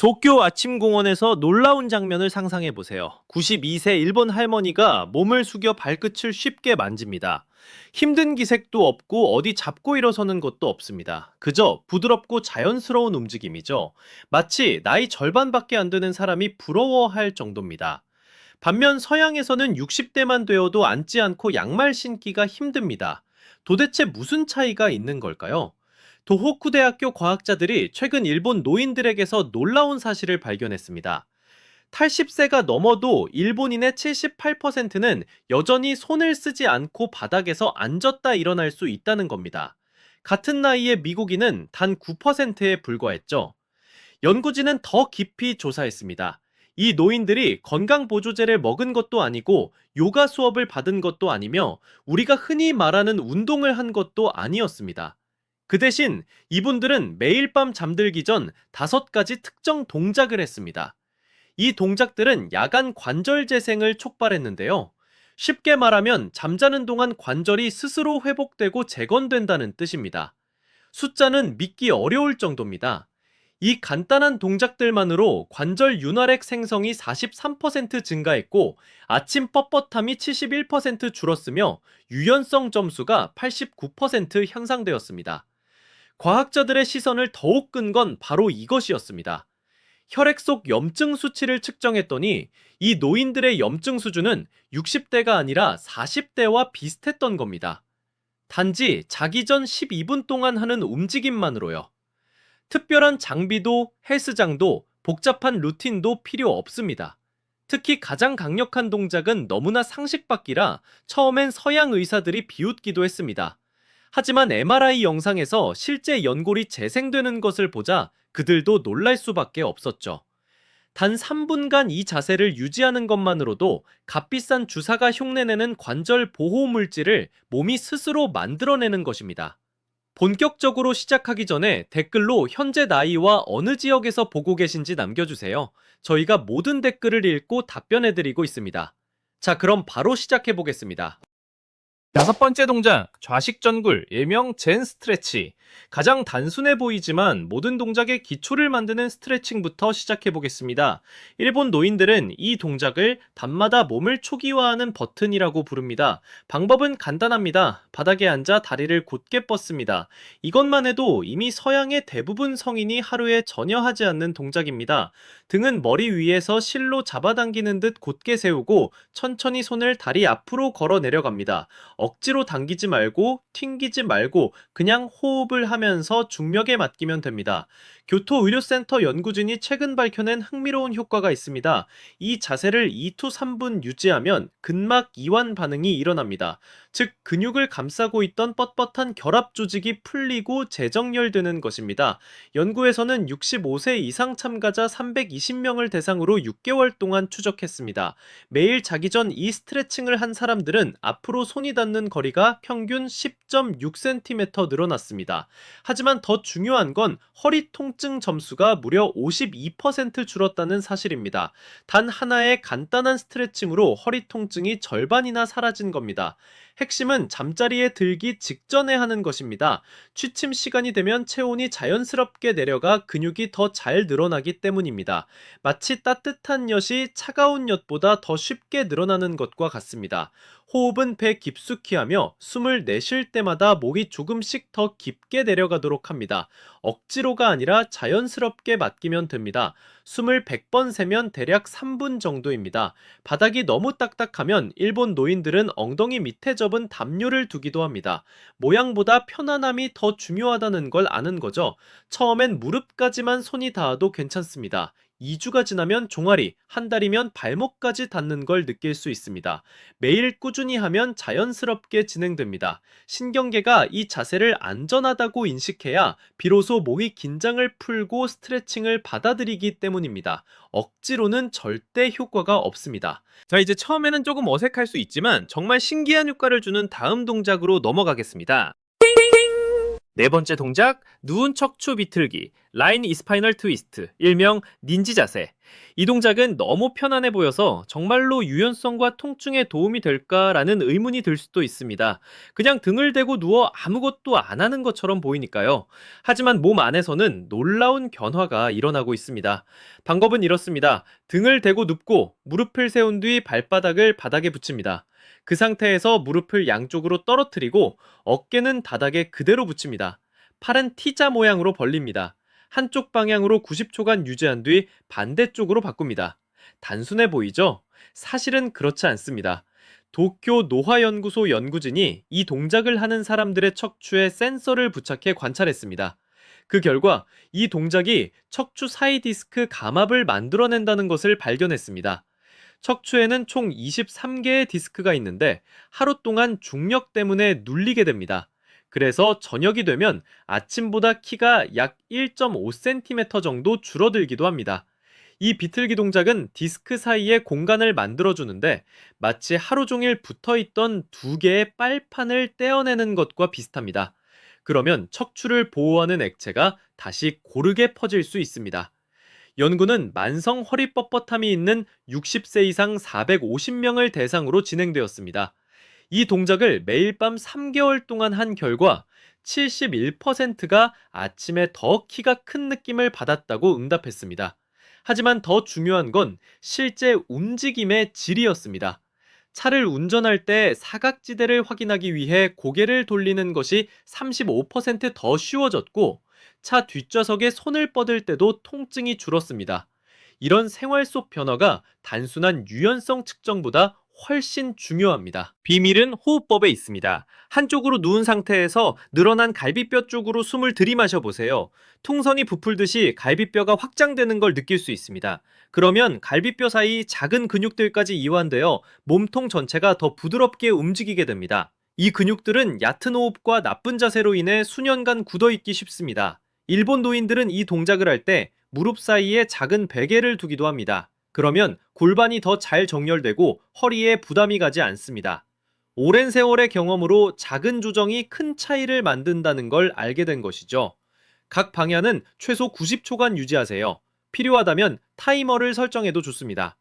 도쿄 아침 공원에서 놀라운 장면을 상상해 보세요. 92세 일본 할머니가 몸을 숙여 발끝을 쉽게 만집니다. 힘든 기색도 없고 어디 잡고 일어서는 것도 없습니다. 그저 부드럽고 자연스러운 움직임이죠. 마치 나이 절반밖에 안 되는 사람이 부러워할 정도입니다. 반면 서양에서는 60대만 되어도 앉지 않고 양말 신기가 힘듭니다. 도대체 무슨 차이가 있는 걸까요? 도호쿠 대학교 과학자들이 최근 일본 노인들에게서 놀라운 사실을 발견했습니다. 80세가 넘어도 일본인의 78%는 여전히 손을 쓰지 않고 바닥에서 앉았다 일어날 수 있다는 겁니다. 같은 나이의 미국인은 단 9%에 불과했죠. 연구진은 더 깊이 조사했습니다. 이 노인들이 건강보조제를 먹은 것도 아니고 요가 수업을 받은 것도 아니며 우리가 흔히 말하는 운동을 한 것도 아니었습니다. 그 대신 이분들은 매일 밤 잠들기 전 5가지 특정 동작을 했습니다. 이 동작들은 야간 관절 재생을 촉발했는데요. 쉽게 말하면 잠자는 동안 관절이 스스로 회복되고 재건된다는 뜻입니다. 숫자는 믿기 어려울 정도입니다. 이 간단한 동작들만으로 관절 윤활액 생성이 43% 증가했고 아침 뻣뻣함이 71% 줄었으며 유연성 점수가 89% 향상되었습니다. 과학자들의 시선을 더욱 끈 건 바로 이것이었습니다. 혈액 속 염증 수치를 측정했더니 이 노인들의 염증 수준은 60대가 아니라 40대와 비슷했던 겁니다. 단지 자기 전 12분 동안 하는 움직임만으로요. 특별한 장비도 헬스장도 복잡한 루틴도 필요 없습니다. 특히 가장 강력한 동작은 너무나 상식 밖이라 처음엔 서양 의사들이 비웃기도 했습니다. 하지만 MRI 영상에서 실제 연골이 재생되는 것을 보자 그들도 놀랄 수밖에 없었죠. 단 3분간 이 자세를 유지하는 것만으로도 값비싼 주사가 흉내내는 관절 보호 물질을 몸이 스스로 만들어내는 것입니다. 본격적으로 시작하기 전에 댓글로 현재 나이와 어느 지역에서 보고 계신지 남겨주세요. 저희가 모든 댓글을 읽고 답변해드리고 있습니다. 자, 그럼 바로 시작해 보겠습니다. 6번째 동작, 좌식전굴, 일명 젠 스트레치. 가장 단순해 보이지만 모든 동작의 기초를 만드는 스트레칭부터 시작해 보겠습니다. 일본 노인들은 이 동작을 밤마다 몸을 초기화하는 버튼이라고 부릅니다. 방법은 간단합니다. 바닥에 앉아 다리를 곧게 뻗습니다. 이것만 해도 이미 서양의 대부분 성인이 하루에 전혀 하지 않는 동작입니다. 등은 머리 위에서 실로 잡아당기는 듯 곧게 세우고 천천히 손을 다리 앞으로 걸어 내려갑니다. 억지로 당기지 말고 튕기지 말고 그냥 호흡을 하면서 중력에 맡기면 됩니다. 교토의료센터 연구진이 최근 밝혀낸 흥미로운 효과가 있습니다. 이 자세를 2-3분 유지하면 근막 이완 반응이 일어납니다. 즉 근육을 감싸고 있던 뻣뻣한 결합 조직이 풀리고 재정렬되는 것입니다. 연구에서는 65세 이상 참가자 320명을 대상으로 6개월 동안 추적했습니다. 매일 자기 전 이 스트레칭을 한 사람들은 앞으로 손이 닿는 거리가 평균 10.6cm 늘어났습니다. 하지만 더 중요한 건 허리 통증 점수가 무려 52% 줄었다는 사실입니다. 단 하나의 간단한 스트레칭으로 허리 통증이 절반이나 사라진 겁니다. 핵심은 잠자리에 들기 직전에 하는 것입니다. 취침 시간이 되면 체온이 자연스럽게 내려가 근육이 더 잘 늘어나기 때문입니다. 마치 따뜻한 엿이 차가운 엿보다 더 쉽게 늘어나는 것과 같습니다. 호흡은 배 깊숙이 하며 숨을 내쉴 때마다 목이 조금씩 더 깊게 내려가도록 합니다. 억지로가 아니라 자연스럽게 맡기면 됩니다. 숨을 100번 세면 대략 3분 정도입니다. 바닥이 너무 딱딱하면 일본 노인들은 엉덩이 밑에 접은 담요를 두기도 합니다. 모양보다 편안함이 더 중요하다는 걸 아는 거죠. 처음엔 무릎까지만 손이 닿아도 괜찮습니다. 2주가 지나면 종아리, 한 달이면 발목까지 닿는 걸 느낄 수 있습니다. 매일 꾸준히 하면 자연스럽게 진행됩니다. 신경계가 이 자세를 안전하다고 인식해야 비로소 목이 긴장을 풀고 스트레칭을 받아들이기 때문입니다. 억지로는 절대 효과가 없습니다. 자, 이제 처음에는 조금 어색할 수 있지만 정말 신기한 효과를 주는 다음 동작으로 넘어가겠습니다. 네 번째 동작, 누운 척추 비틀기, 라인 이스파이널 트위스트, 일명 닌지 자세. 이 동작은 너무 편안해 보여서 정말로 유연성과 통증에 도움이 될까라는 의문이 들 수도 있습니다. 그냥 등을 대고 누워 아무것도 안 하는 것처럼 보이니까요. 하지만 몸 안에서는 놀라운 변화가 일어나고 있습니다. 방법은 이렇습니다. 등을 대고 눕고 무릎을 세운 뒤 발바닥을 바닥에 붙입니다. 그 상태에서 무릎을 양쪽으로 떨어뜨리고 어깨는 바닥에 그대로 붙입니다. 팔은 T자 모양으로 벌립니다. 한쪽 방향으로 90초간 유지한 뒤 반대쪽으로 바꿉니다. 단순해 보이죠? 사실은 그렇지 않습니다. 도쿄 노화연구소 연구진이 이 동작을 하는 사람들의 척추에 센서를 부착해 관찰했습니다. 그 결과 이 동작이 척추 사이 디스크 감압을 만들어낸다는 것을 발견했습니다. 척추에는 총 23개의 디스크가 있는데 하루 동안 중력 때문에 눌리게 됩니다. 그래서 저녁이 되면 아침보다 키가 약 1.5cm 정도 줄어들기도 합니다. 이 비틀기 동작은 디스크 사이에 공간을 만들어주는데 마치 하루 종일 붙어있던 두 개의 빨판을 떼어내는 것과 비슷합니다. 그러면 척추를 보호하는 액체가 다시 고르게 퍼질 수 있습니다. 연구는 만성 허리 뻣뻣함이 있는 60세 이상 450명을 대상으로 진행되었습니다. 이 동작을 매일 밤 3개월 동안 한 결과 71%가 아침에 더 키가 큰 느낌을 받았다고 응답했습니다. 하지만 더 중요한 건 실제 움직임의 질이었습니다. 차를 운전할 때 사각지대를 확인하기 위해 고개를 돌리는 것이 35%더 쉬워졌고 차 뒷좌석에 손을 뻗을 때도 통증이 줄었습니다. 이런 생활 속 변화가 단순한 유연성 측정보다 훨씬 중요합니다. 비밀은 호흡법에 있습니다. 한쪽으로 누운 상태에서 늘어난 갈비뼈 쪽으로 숨을 들이마셔 보세요. 풍선이 부풀듯이 갈비뼈가 확장되는 걸 느낄 수 있습니다. 그러면 갈비뼈 사이 작은 근육들까지 이완되어 몸통 전체가 더 부드럽게 움직이게 됩니다. 이 근육들은 얕은 호흡과 나쁜 자세로 인해 수년간 굳어있기 쉽습니다. 일본 노인들은 이 동작을 할 때 무릎 사이에 작은 베개를 두기도 합니다. 그러면 골반이 더 잘 정렬되고 허리에 부담이 가지 않습니다. 오랜 세월의 경험으로 작은 조정이 큰 차이를 만든다는 걸 알게 된 것이죠. 각 방향은 최소 90초간 유지하세요. 필요하다면 타이머를 설정해도 좋습니다.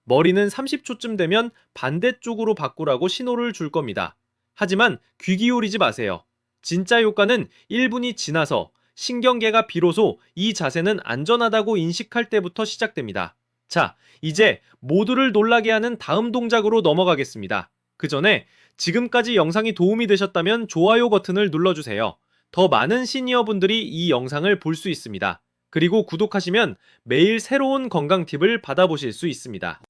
머리는 30초쯤 되면 반대쪽으로 바꾸라고 신호를 줄 겁니다. 하지만 귀 기울이지 마세요. 진짜 효과는 1분이 지나서 신경계가 비로소 이 자세는 안전하다고 인식할 때부터 시작됩니다. 자, 이제 모두를 놀라게 하는 다음 동작으로 넘어가겠습니다. 그 전에 지금까지 영상이 도움이 되셨다면 좋아요 버튼을 눌러주세요. 더 많은 시니어분들이 이 영상을 볼 수 있습니다. 그리고 구독하시면 매일 새로운 건강 팁을 받아보실 수 있습니다.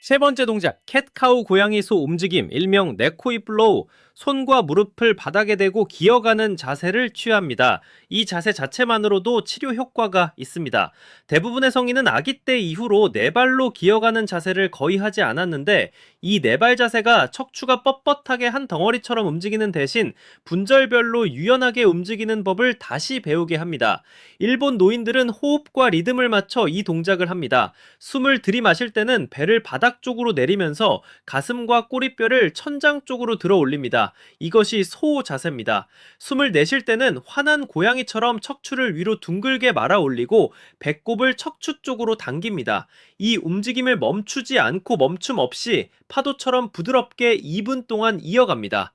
세 번째 동작, 캣카우 고양이 소 움직임, 일명 네코이 플로우. 손과 무릎을 바닥에 대고 기어가는 자세를 취합니다. 이 자세 자체만으로도 치료 효과가 있습니다. 대부분의 성인은 아기 때 이후로 네 발로 기어가는 자세를 거의 하지 않았는데 이 네 발 자세가 척추가 뻣뻣하게 한 덩어리처럼 움직이는 대신 분절별로 유연하게 움직이는 법을 다시 배우게 합니다. 일본 노인들은 호흡과 리듬을 맞춰 이 동작을 합니다. 숨을 들이마실 때는 배를 바닥 쪽으로 내리면서 가슴과 꼬리뼈를 천장 쪽으로 들어 올립니다. 이것이 소 자세입니다. 숨을 내쉴 때는 화난 고양이처럼 척추를 위로 둥글게 말아 올리고 배꼽을 척추 쪽으로 당깁니다. 이 움직임을 멈추지 않고 멈춤 없이 파도처럼 부드럽게 2분 동안 이어갑니다.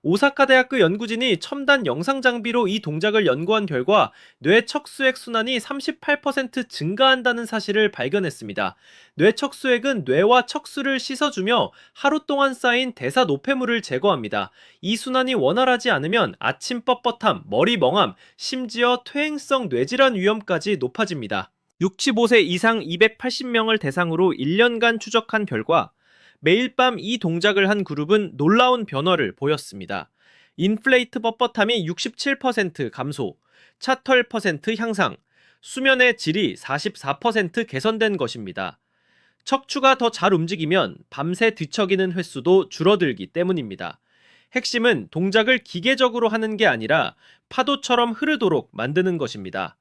오사카 대학교 연구진이 첨단 영상 장비로 이 동작을 연구한 결과 뇌 척수액 순환이 38% 증가한다는 사실을 발견했습니다. 뇌 척수액은 뇌와 척수를 씻어주며 하루 동안 쌓인 대사 노폐물을 제거합니다. 이 순환이 원활하지 않으면 아침 뻣뻣함, 머리 멍함, 심지어 퇴행성 뇌질환 위험까지 높아집니다. 65세 이상 280명을 대상으로 1년간 추적한 결과 매일 밤 이 동작을 한 그룹은 놀라운 변화를 보였습니다. 인플레이트 뻣뻣함이 67% 감소, 차털 퍼센트 향상, 수면의 질이 44% 개선된 것입니다. 척추가 더 잘 움직이면 밤새 뒤척이는 횟수도 줄어들기 때문입니다. 핵심은 동작을 기계적으로 하는 게 아니라 파도처럼 흐르도록 만드는 것입니다.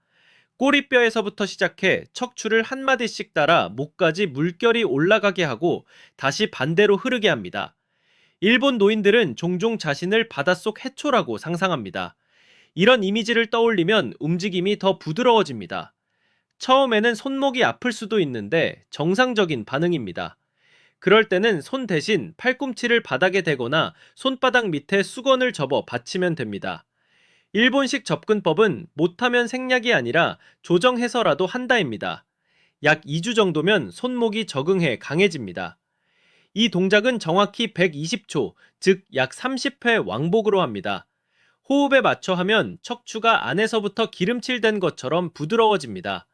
꼬리뼈에서부터 시작해 척추를 한마디씩 따라 목까지 물결이 올라가게 하고 다시 반대로 흐르게 합니다. 일본 노인들은 종종 자신을 바닷속 해초라고 상상합니다. 이런 이미지를 떠올리면 움직임이 더 부드러워집니다. 처음에는 손목이 아플 수도 있는데 정상적인 반응입니다. 그럴 때는 손 대신 팔꿈치를 바닥에 대거나 손바닥 밑에 수건을 접어 받치면 됩니다. 일본식 접근법은 못하면 생략이 아니라 조정해서라도 한다입니다. 약 2주 정도면 손목이 적응해 강해집니다. 이 동작은 정확히 120초, 즉 약 30회 왕복으로 합니다. 호흡에 맞춰 하면 척추가 안에서부터 기름칠된 것처럼 부드러워집니다.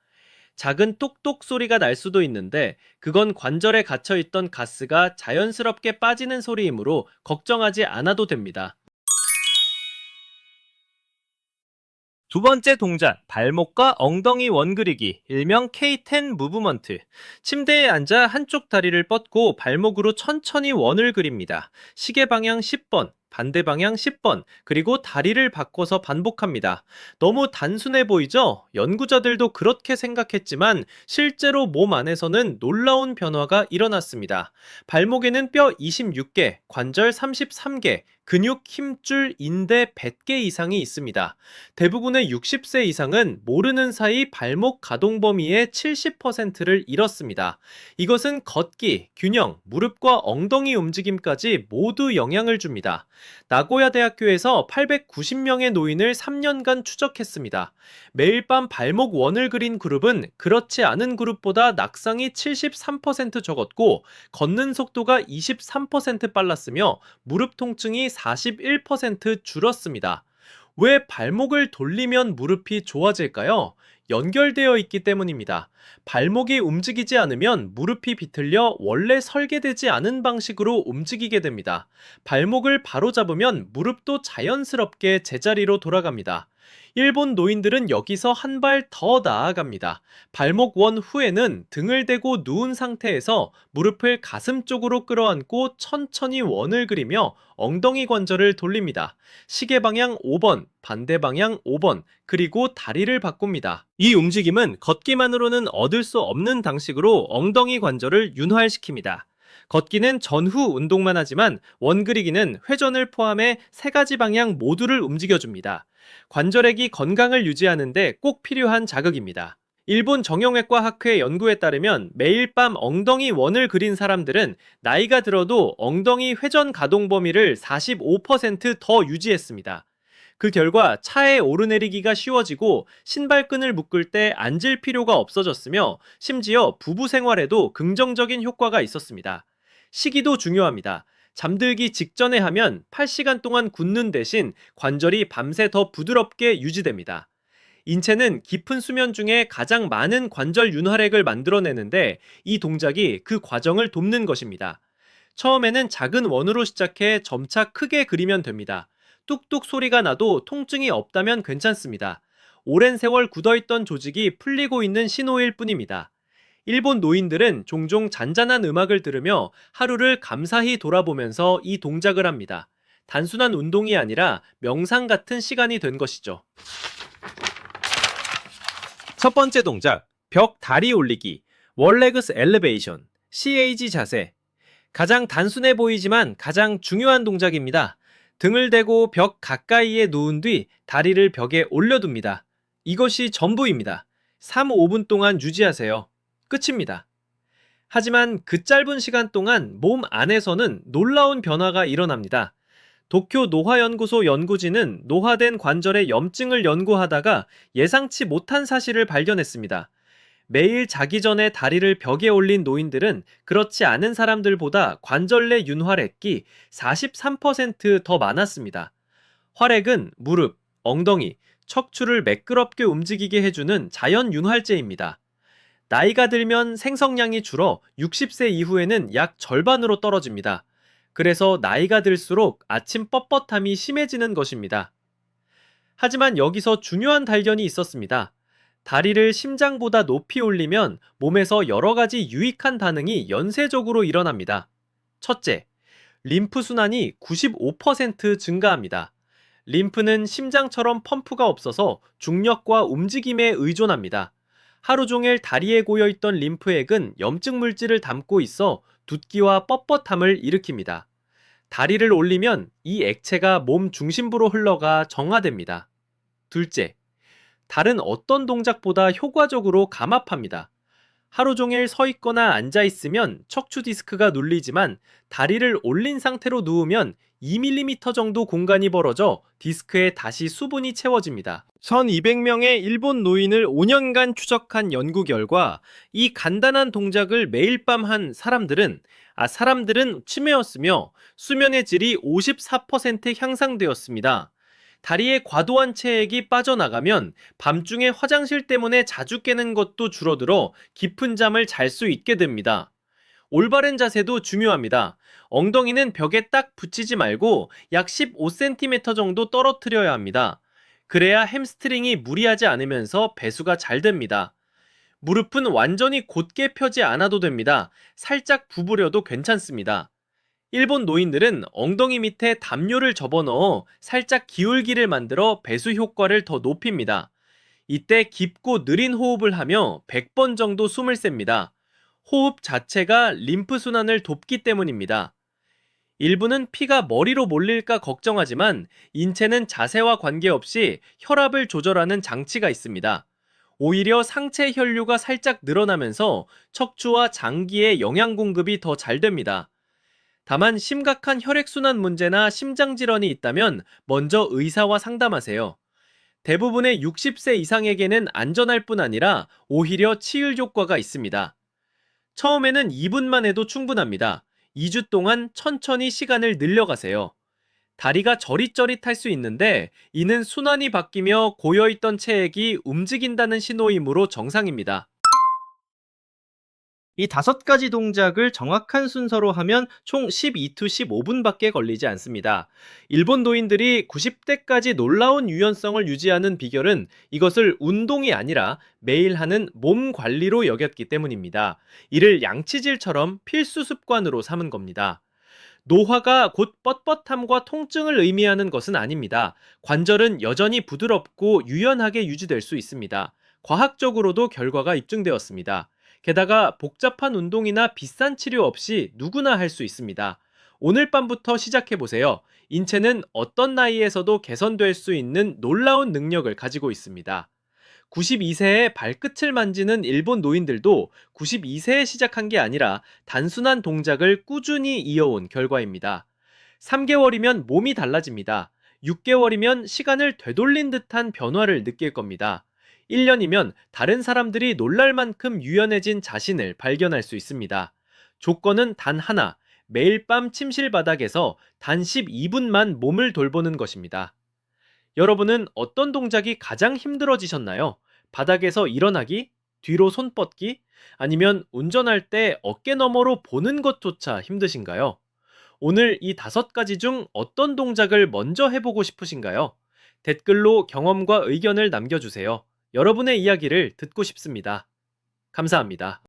작은 똑똑 소리가 날 수도 있는데 그건 관절에 갇혀있던 가스가 자연스럽게 빠지는 소리이므로 걱정하지 않아도 됩니다. 두 번째 동작, 발목과 엉덩이 원그리기, 일명 K10 무브먼트. 침대에 앉아 한쪽 다리를 뻗고 발목으로 천천히 원을 그립니다. 시계 방향 10번, 반대 방향 10번, 그리고 다리를 바꿔서 반복합니다. 너무 단순해 보이죠? 연구자들도 그렇게 생각했지만 실제로 몸 안에서는 놀라운 변화가 일어났습니다. 발목에는 뼈 26개, 관절 33개, 근육, 힘줄, 인대 100개 이상이 있습니다. 대부분의 60세 이상은 모르는 사이 발목 가동 범위의 70%를 잃었습니다. 이것은 걷기, 균형, 무릎과 엉덩이 움직임까지 모두 영향을 줍니다. 나고야 대학교에서 890명의 노인을 3년간 추적했습니다. 매일 밤 발목 원을 그린 그룹은 그렇지 않은 그룹보다 낙상이 73% 적었고 걷는 속도가 23% 빨랐으며 무릎 통증이 41% 줄었습니다. 왜 발목을 돌리면 무릎이 좋아질까요? 연결되어 있기 때문입니다. 발목이 움직이지 않으면 무릎이 비틀려 원래 설계되지 않은 방식으로 움직이게 됩니다. 발목을 바로 잡으면 무릎도 자연스럽게 제자리로 돌아갑니다. 일본 노인들은 여기서 한 발 더 나아갑니다. 발목 원 후에는 등을 대고 누운 상태에서 무릎을 가슴 쪽으로 끌어안고 천천히 원을 그리며 엉덩이 관절을 돌립니다. 시계 방향 5번, 반대 방향 5번, 그리고 다리를 바꿉니다. 이 움직임은 걷기만으로는 얻을 수 없는 방식으로 엉덩이 관절을 윤활시킵니다. 걷기는 전후 운동만 하지만 원그리기는 회전을 포함해 세 가지 방향 모두를 움직여줍니다. 관절액이 건강을 유지하는데 꼭 필요한 자극입니다. 일본 정형외과 학회 연구에 따르면 매일 밤 엉덩이 원을 그린 사람들은 나이가 들어도 엉덩이 회전 가동 범위를 45%더 유지했습니다. 그 결과 차에 오르내리기가 쉬워지고 신발끈을 묶을 때 앉을 필요가 없어졌으며 심지어 부부 생활에도 긍정적인 효과가 있었습니다. 시기도 중요합니다. 잠들기 직전에 하면 8시간 동안 굳는 대신 관절이 밤새 더 부드럽게 유지됩니다. 인체는 깊은 수면 중에 가장 많은 관절 윤활액을 만들어내는데 이 동작이 그 과정을 돕는 것입니다. 처음에는 작은 원으로 시작해 점차 크게 그리면 됩니다. 뚝뚝 소리가 나도 통증이 없다면 괜찮습니다. 오랜 세월 굳어있던 조직이 풀리고 있는 신호일 뿐입니다. 일본 노인들은 종종 잔잔한 음악을 들으며 하루를 감사히 돌아보면서 이 동작을 합니다. 단순한 운동이 아니라 명상 같은 시간이 된 것이죠. 첫 번째 동작, 벽 다리 올리기, 월레그스 엘리베이션, CAG 자세. 가장 단순해 보이지만 가장 중요한 동작입니다. 등을 대고 벽 가까이에 누운 뒤 다리를 벽에 올려둡니다. 이것이 전부입니다. 3-5분 동안 유지하세요. 끝입니다. 하지만 그 짧은 시간 동안 몸 안에서는 놀라운 변화가 일어납니다. 도쿄 노화연구소 연구진은 노화된 관절의 염증을 연구하다가 예상치 못한 사실을 발견했습니다. 매일 자기 전에 다리를 벽에 올린 노인들은 그렇지 않은 사람들보다 관절 내 윤활액이 43% 더 많았습니다. 활액은 무릎, 엉덩이, 척추를 매끄럽게 움직이게 해주는 자연 윤활제입니다. 나이가 들면 생성량이 줄어 60세 이후에는 약 절반으로 떨어집니다. 그래서 나이가 들수록 아침 뻣뻣함이 심해지는 것입니다. 하지만 여기서 중요한 발견이 있었습니다. 다리를 심장보다 높이 올리면 몸에서 여러 가지 유익한 반응이 연쇄적으로 일어납니다. 첫째, 림프 순환이 95% 증가합니다. 림프는 심장처럼 펌프가 없어서 중력과 움직임에 의존합니다. 하루 종일 다리에 고여있던 림프액은 염증 물질을 담고 있어 붓기와 뻣뻣함을 일으킵니다. 다리를 올리면 이 액체가 몸 중심부로 흘러가 정화됩니다. 둘째, 다른 어떤 동작보다 효과적으로 감압합니다. 하루 종일 서 있거나 앉아 있으면 척추 디스크가 눌리지만 다리를 올린 상태로 누우면 2mm 정도 공간이 벌어져 디스크에 다시 수분이 채워집니다. 1200명의 일본 노인을 5년간 추적한 연구 결과 이 간단한 동작을 매일 밤 한 사람들은 치매였으며 수면의 질이 54% 향상되었습니다. 다리에 과도한 체액이 빠져나가면 밤중에 화장실 때문에 자주 깨는 것도 줄어들어 깊은 잠을 잘 수 있게 됩니다. 올바른 자세도 중요합니다. 엉덩이는 벽에 딱 붙이지 말고 약 15cm 정도 떨어뜨려야 합니다. 그래야 햄스트링이 무리하지 않으면서 배수가 잘 됩니다. 무릎은 완전히 곧게 펴지 않아도 됩니다. 살짝 구부려도 괜찮습니다. 일본 노인들은 엉덩이 밑에 담요를 접어넣어 살짝 기울기를 만들어 배수 효과를 더 높입니다. 이때 깊고 느린 호흡을 하며 100번 정도 숨을 셉니다. 호흡 자체가 림프 순환을 돕기 때문입니다. 일부는 피가 머리로 몰릴까 걱정하지만 인체는 자세와 관계없이 혈압을 조절하는 장치가 있습니다. 오히려 상체 혈류가 살짝 늘어나면서 척추와 장기에 영양 공급이 더 잘 됩니다. 다만 심각한 혈액순환 문제나 심장질환이 있다면 먼저 의사와 상담하세요. 대부분의 60세 이상에게는 안전할 뿐 아니라 오히려 치유 효과가 있습니다. 처음에는 2분만 해도 충분합니다. 2주 동안 천천히 시간을 늘려가세요. 다리가 저릿저릿할 수 있는데 이는 순환이 바뀌며 고여있던 체액이 움직인다는 신호이므로 정상입니다. 이 5가지 동작을 정확한 순서로 하면 총 12-15분밖에 걸리지 않습니다. 일본 노인들이 90대까지 놀라운 유연성을 유지하는 비결은 이것을 운동이 아니라 매일 하는 몸 관리로 여겼기 때문입니다. 이를 양치질처럼 필수 습관으로 삼은 겁니다. 노화가 곧 뻣뻣함과 통증을 의미하는 것은 아닙니다. 관절은 여전히 부드럽고 유연하게 유지될 수 있습니다. 과학적으로도 결과가 입증되었습니다. 게다가 복잡한 운동이나 비싼 치료 없이 누구나 할 수 있습니다. 오늘 밤부터 시작해보세요. 인체는 어떤 나이에서도 개선될 수 있는 놀라운 능력을 가지고 있습니다. 92세에 발끝을 만지는 일본 노인들도 92세에 시작한 게 아니라 단순한 동작을 꾸준히 이어온 결과입니다. 3개월이면 몸이 달라집니다. 6개월이면 시간을 되돌린 듯한 변화를 느낄 겁니다. 1년이면 다른 사람들이 놀랄 만큼 유연해진 자신을 발견할 수 있습니다. 조건은 단 하나, 매일 밤 침실 바닥에서 단 12분만 몸을 돌보는 것입니다. 여러분은 어떤 동작이 가장 힘들어지셨나요? 바닥에서 일어나기? 뒤로 손 뻗기? 아니면 운전할 때 어깨 너머로 보는 것조차 힘드신가요? 오늘 이 5가지 중 어떤 동작을 먼저 해보고 싶으신가요? 댓글로 경험과 의견을 남겨주세요. 여러분의 이야기를 듣고 싶습니다. 감사합니다.